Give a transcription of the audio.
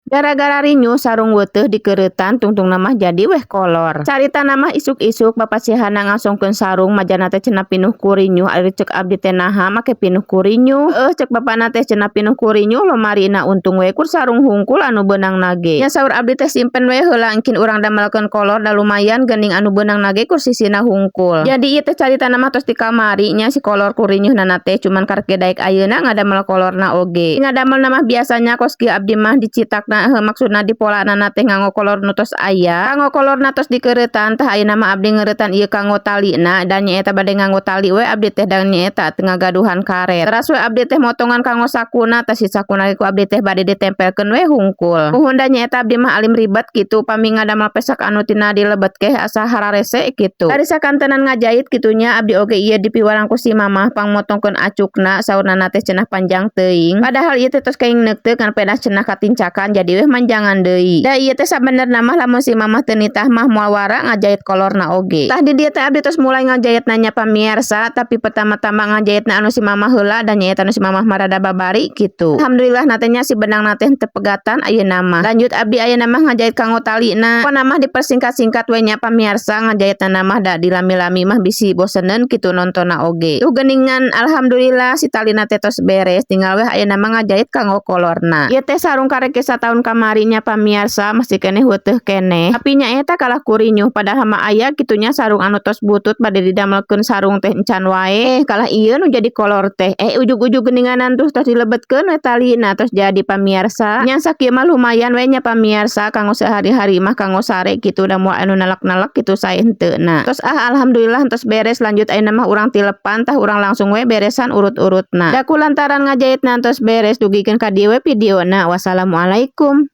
Gara-gara rinyu sarung weuteuh dikeuretan tungtung namah jadi weh kolor. Carita namah isuk-isuk bapasihana ngasongkeun sarung majana teh cenah pinuh ku rinyu ari ceuk abdi teh naha make pinuh ku rinyu. Ceuk bapana teh cenah pinuh ku rinyu lomarina untung we kur sarung hungkul anu beunang nage. Nya saur abdi teh simpen we heula engkin urang damelkeun kolor da lumayan geuning anu beunang nage kur sisina hungkul. Jadi ieu teh carita namah tos di kamari nya si kolor ku rinyuhnana teh cuman karek daek ayeuna ngadamel kolorna oge. Ngadamel namah biasanya kos kieu abdi mah dicitakna maksudna di polanana teh nganggo kolor nu tos aya. Kanggo kolorna tos dikeuretan tah ayeuna mah abdi ngeuretan ieu kanggo talina dan nyaeta bade nganggo tali we abdi teh dan nyaeta teu ngagaduhan karet. Teras we abdi teh motongan kanggo sakuna tah si sakuna ku abdi teh bade ditempelkeun we hungkul. Puhunda nyaeta abdi mah alim ribet kitu pami ngadamel pesak anu tina dilebetke asa hararese kitu. Dari sakantenan ngajait kitunya abdi oge ieu dipiwarang ku si mamah pangmotongkeun acukna saurnana teh cenah panjang teuing. Padahal ieu teh tos kaing neukteuk ngan pedah cenah katincakan jadi weh manjangan deui. Da ieu teh sabenerna mah lamun si mamah teu nitah mah moal wara ngajait kolorna oge. Tah di dieu teh abdi tos mulai ngajait nanya pamirsa tapi pertama-tama ngajaitna anu si mamah heula dan nyaeta anu si mamah marada babari kitu. Alhamdulillah natenya si benangna teh teu pegatan ayeuna mah. Lanjut abdi ayeuna mah ngajait kanggo talina. Pokona mah dipersingkat-singkat we nya pamirsa ngajaitna mah da dilami-lami mah bisi boseneun kitu nontonna oge. Tuh geuningan alhamdulillah si talina teh tos beres tinggal weh ayeuna mah ngajait kanggo kolorna. Ieu teh sarung karek sataun kamarinya pamirsa masih keneh weuteung keneh. Tapi nya eta kalah ku rinyuh padahal mah aya kitunya sarung anu tos butut bade didamelkeun sarung teh encan wae. Kalah ieu nu jadi kolor teh. Ujug-ujug geuninganan tos dilebetkeun we talina tos jadi pamirsa. Nya sakieu mah lumayan we nya pamirsa kanggo sehari-hari mah kanggo sare kitu da moal anu nalak-nalak kitu sae henteu. Tos alhamdulillah tos beres lanjut ayeuna mah urang tilepan tah urang langsung we beresan urut-urutna. Da kulantaran ngajaitna tos beres dugikeun ka dieu we videona. Wassalamualaikum.